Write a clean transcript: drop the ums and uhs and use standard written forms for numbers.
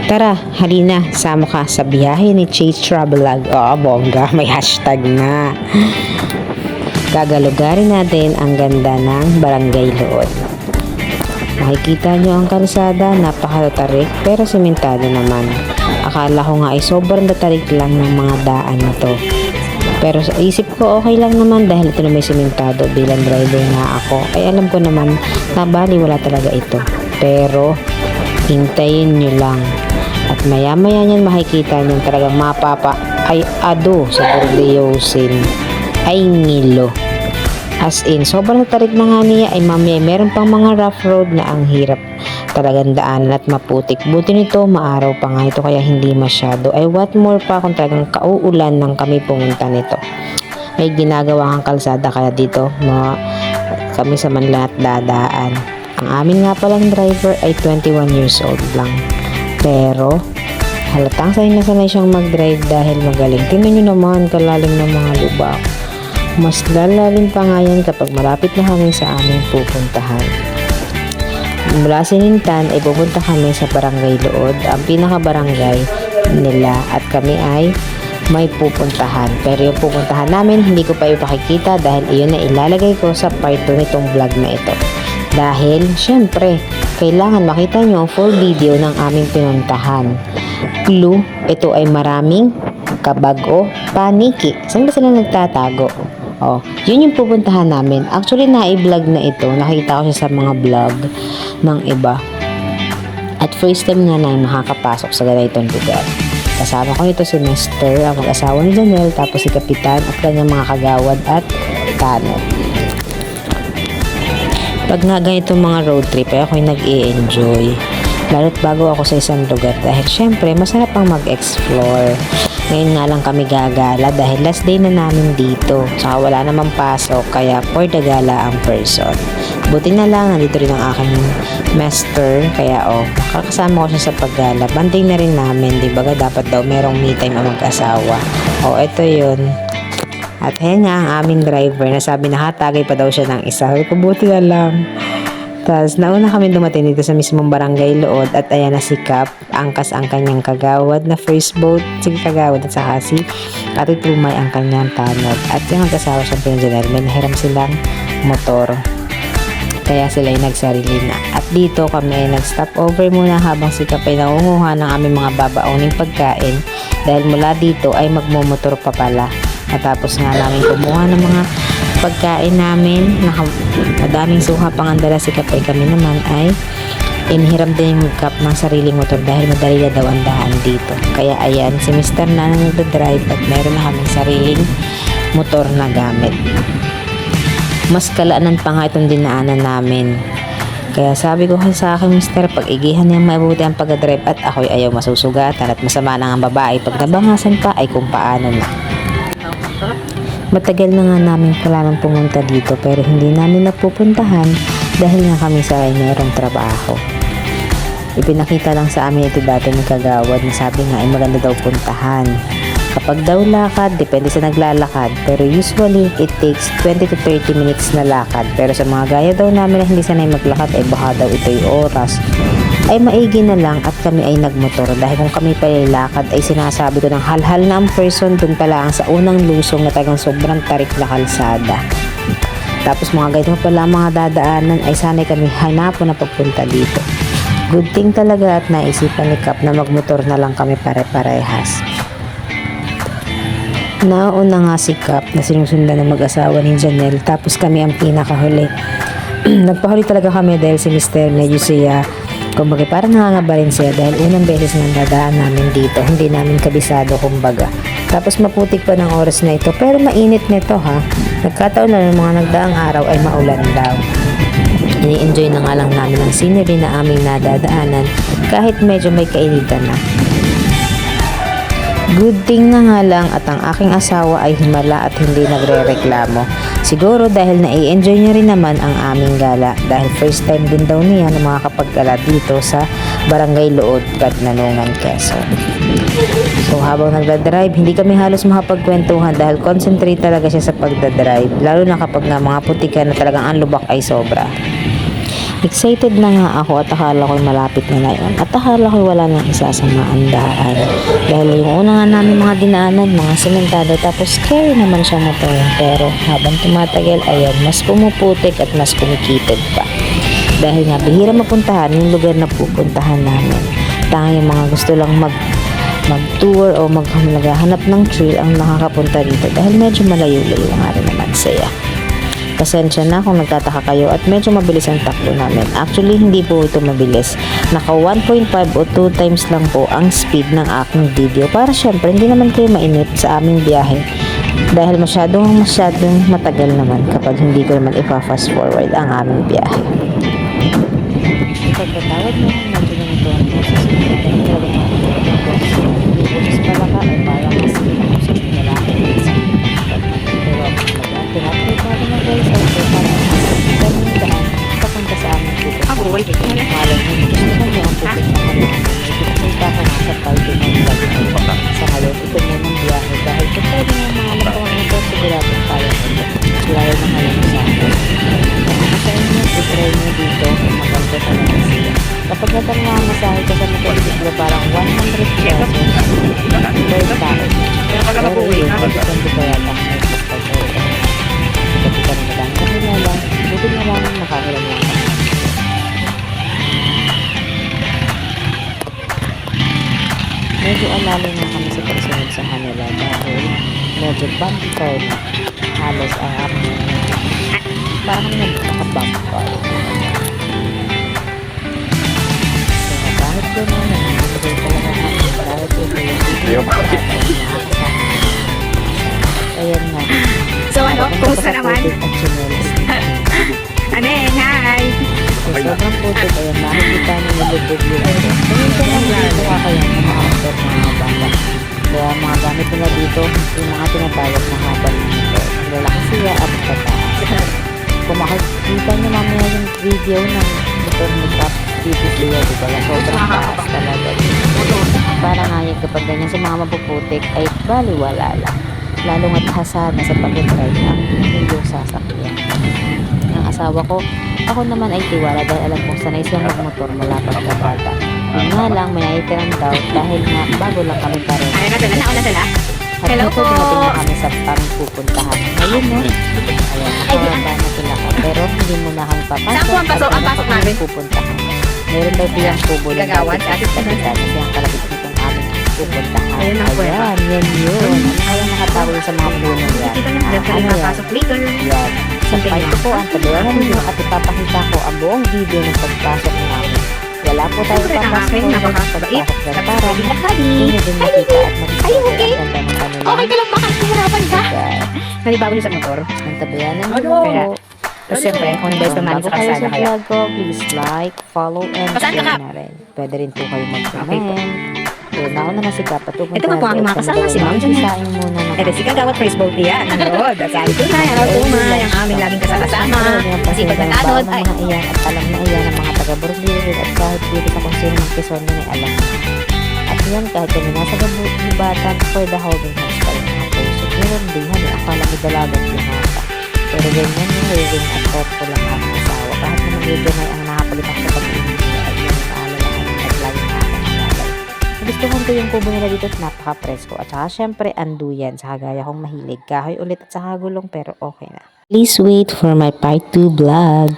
Tara, halina, sama ka sa biyahe ni Chase Travelag. Oo, bongga, may hashtag na. Gagalugarin natin ang ganda ng Barangay Luod. Makikita nyo ang kalsada, napakatarik pero sementado naman. Akala ko nga ay sobrang tatarik lang ng mga daan na to. Pero sa isip ko okay lang naman dahil ito na may sementado. Bilang driver nga ako ay alam ko naman na bali wala talaga ito. Pero hintayin nyo lang. At maya-maya niyan makikita niyan talagang mapapa ay ado sa Bordeauxin ay ngilo. As in, sobrang tarik na nga niya ay mamaya meron pang mga rough road na ang hirap talagang daanan at maputik. Buti nito, maaraw pa nga ito kaya hindi masyado. Ay what more pa kung talagang kauulan nang kami pumunta nito. May ginagawa kang kalsada kaya dito kami sa Manila at dadaan. Ang amin nga palang driver ay 21 years old lang. Pero, halatang sanay siyang mag-drive dahil magaling. Tingnan nyo naman, kalalim ng mga lubak. Mas lalalim pa nga yan kapag malapit na kami sa aming pupuntahan. Mula Sinintan ay pupunta kami sa Barangay Luod, ang pinaka-barangay nila at kami ay may pupuntahan. Pero yung pupuntahan namin, hindi ko pa ipakikita dahil iyon na ilalagay ko sa part 2 nitong vlog na ito. Dahil, syempre, kailangan makita nyo ang full video ng aming pinuntahan. Clue, ito ay maraming kabago, paniki. Saan ba sila nagtatago? Oh, yun yung pupuntahan namin. Actually, na-vlog na ito. Nakita ko siya sa mga vlog ng iba. At first time nga na makakapasok sa ganitong lugar. Kasama ko ito si Mr. ang mag-asawa ni Janelle, tapos si Kapitan at kanyang mga kagawad at tanod. Pag nga ganitong mga road trip ay ako'y nag-i-enjoy. Lalo't bago ako sa isang lugar dahil syempre masarap ang mag-explore. Ngayon nga lang kami gagala dahil last day na namin dito. Saka wala namang pasok kaya for the gala ang person. Buti na lang nandito rin ang aking master kaya makakasama ko siya sa paggala. Banding na rin namin, di ba dapat daw merong me time ang mag-asawa. Ito yun. At ayan nga ang aming driver na sabi nakatagay pa daw siya ng isa. Buti na lang. Tapos nauna kami dumating dito sa mismong Barangay Luod at ayan na si Cap. Angkas ang kanyang kagawad na first boat. Sige kagawad at saka si Ate Tumay ang kanyang tanod. At yung magkasawa siyang pinagdadal, may nahiram silang motor. Kaya sila ay nagsarili na. At dito kami ay nag-stop over muna habang si Cap ay nangunguha ng aming mga babauning pagkain. Dahil mula dito ay magmumotor pa pala. Matapos nga namin kumuha ng mga pagkain namin, madaming suha pang andala si Kapay, kami naman ay inihiram din yung Kap ng sariling motor dahil madali na daw ang daan dito. Kaya ayan, si Mr. na nagdadrive at meron na kaming sariling motor na gamit. Mas kalaanan pa nga itong dinaanan namin. Kaya sabi ko sa akin, Mr. pag-igihan niyang mabuti ang pag-drive at ako'y ayaw masusugatan at masama na ang babae. Pag nabangasan pa ay kung paano na. Matagal na nga namin planong pumunta dito pero hindi namin napupuntahan dahil nga kami sa mayroong trabaho. Ipinakita lang sa amin ito dati ng kagawad na sabi nga ay maganda daw puntahan. Kapag daw lakad, depende sa naglalakad pero usually it takes 20 to 30 minutes na lakad. Pero sa mga gaya daw namin na hindi sanay maglakad ay baka daw ito'y oras. Ay maigi na lang at kami ay nagmotor dahil kung kami pa lakad ay sinasabi ko ng halhal na ang person dun pala ang sa unang lusong na tagang sobrang tarik na kalsada. Tapos mga ganito pala mga dadaanan ay sanay kami hanapon na pagpunta dito. Good thing talaga at naisipan ni Cap na magmotor na lang kami pare-parehas. Nauna nga si Cap na sinusundan ng mag-asawa ni Janelle tapos kami ang pinakahuli. Nagpahuli talaga kami dahil si Mr. medyo siya kumbaga parang nangangabarin siya dahil unang beses na dadaan namin dito, hindi namin kabisado kumbaga. Tapos maputik pa ng oras na ito pero mainit nito ha. Nagkataon na ng mga nagdaang araw ay maulan daw. Ini-enjoy na nga lang namin ang scenery na aming nadadaanan kahit medyo may kainitan na. Good thing na nga lang at ang aking asawa ay himala at hindi nagre-reklamo. Siguro dahil na-enjoy niya rin naman ang aming gala dahil first time din daw niya na makakapagkala dito sa Barangay Luod, Katnanungan, Quezon. So habang nagdadrive, hindi kami halos makapagkwentuhan dahil concentrate talaga siya sa pagdadrive, lalo na kapag nga mga putikan na talagang ang lubak ay sobra. Excited na nga ako at akala ko'y malapit na yun. At akala ko'y wala nang isasamaan daan. Dahil yung una nga namin mga dinaanan, mga sementado, tapos scary naman siya motor. Pero habang tumatagal, ayan, mas pumuputik at mas kumikitid pa. Dahil nga, bihira mapuntahan yung lugar na pupuntahan namin. Tanging yung mga gusto lang mag-tour o maghanap ng trail ang nakakapunta dito dahil medyo malayo-layo nga rin naman saya. Pasensya na kung nagtataka kayo at medyo mabilis ang takbo namin. Actually, hindi po ito mabilis. Naka 1.5 o 2 times lang po ang speed ng aking video para syempre hindi naman kayo mainip sa aming biyahe dahil masyadong matagal naman kapag hindi ko naman ipa-fast forward ang aming biyahe. Pagkatawad mo, medyo ganito ang process. Bukas pala ka ay parang mas pinakasap na lalaki. Pero tinatawag natin na guys ay para ganun daan papunta sa aming pupunta. Malay mo, gusto nyo ang pupunta ka namin. Pupunta ka nga sa party ng vlog sa ngayon. Ito mo ng biyahe dahil kung pwede nga mahalap ko ang ito, siguradong tayo nito. Lalo na ngayon sa akin. Sa inyo, itry nyo dito kung maganda talaga siya. Kapag natanong ang masahe ka sa motorsiklo, parang 100 pesos per tao. Pero yun, depende pa yata ang may pastor. Kapag ka na lang nakilala, buti na lang nakakilala lang. Medyo alala na kami sa pagsunod sa kanila dahil medyo bumpy car na. Halos ang aming parang nagkaka-bumper. Kaya kahit gano'n, nagigay talaga namin kahit ito yung ayan na. So kumusta naman? Anen, hi! Sobrang putik, ayan, makikita niyo yung lubog-lubog. Ganito lang dito kakayang mga actor, mga banda. Kaya mga gamit nila dito, yung mga tinatawag na habal nito. Lalaki siya at pataas. Kung makikita niyo mamaya yung video ng motor ni Top Siya, di ba? Sobrang taas talaga. Para nga yun kapag ganyan sa mga mapuputik ay baliwala lang. Lalo nga't hasana sa pag-try ng yung sasakyan. Ang asawa ko, ako naman ay tiwala dahil alam kong sanay siyang magmotor mula pagkabata. Yun nga lang, may naitiran daw dahil nga bago lang kami pa rin. Ay, nauna sila. At Hello dito po. dumating na kami sa aming pupuntahan. Ayun no? Ayan, nakawaba na sila ka. Pero hindi muna kami papasok. Saan po ang pasok? Ang pasok namin? Pupuntahan. Meron daw biyang kubo ng Gagawan sa ating kapitan kasi ang kalapit nitong aming pupuntahan. Ayun ang kuweba. Ayan, yan yun. Ano kaya nakatawag sa mga puno yan? Kita niyo, dyan kami Ano yan? papasok later. Yan. Sampay ko po ang taluan ninyo at ipapakita ko ang buong video ng pagpasok namin. Wala po tayo Siyempre, ang papasok akin, ng napakabait. pagpasok dyan para Napakabait. hindi din makita at mag-isip Ay, okay. ang ganda ng kanila. Okay ka lang, baka hihirapan ka. Kaya, Nanibago niyo sa motor. ang tabayanan mo Kaya, po. tapos siyempre, kung hindi pa man Bago sa kayo kalsada sa kaya. vlog ko, please like, follow, and Saan ka share ka? na rin. Pwede rin po kayo Okay po. mag-comment. Kaya nauna na si Kapa. Ito nga po ang mga kasama, si Ma'am Janelle. Isain muna na. Ito si Kagawat Facebook yan. Nanood. At sabi ko na, araw tumay, ang aming laging kasama. Kasi pagkatanod, ay, mga iyan at alam na iyan ang mga taga-Bordirin at kahit dito sa kung sino ng Quezon na ay alam na. At yan, kahit kami nasa gabatan for the holding hands pa rin mga person. Meron din, hani, akala may dalagang pinata. Pero ganyan yung living at thoughtful lang ang asawa. Kahit naman yung ganay ang nakapalit ako sa pag-ibig niya at yung naalalahan at laging nakakamalay. Nagustuhan ko yung kubo nila dito at napaka-presko. At saka syempre, anduyan sa kagaya kong mahilig. Kahoy ulit at saka gulong pero okay na. Please wait for my part 2 vlog.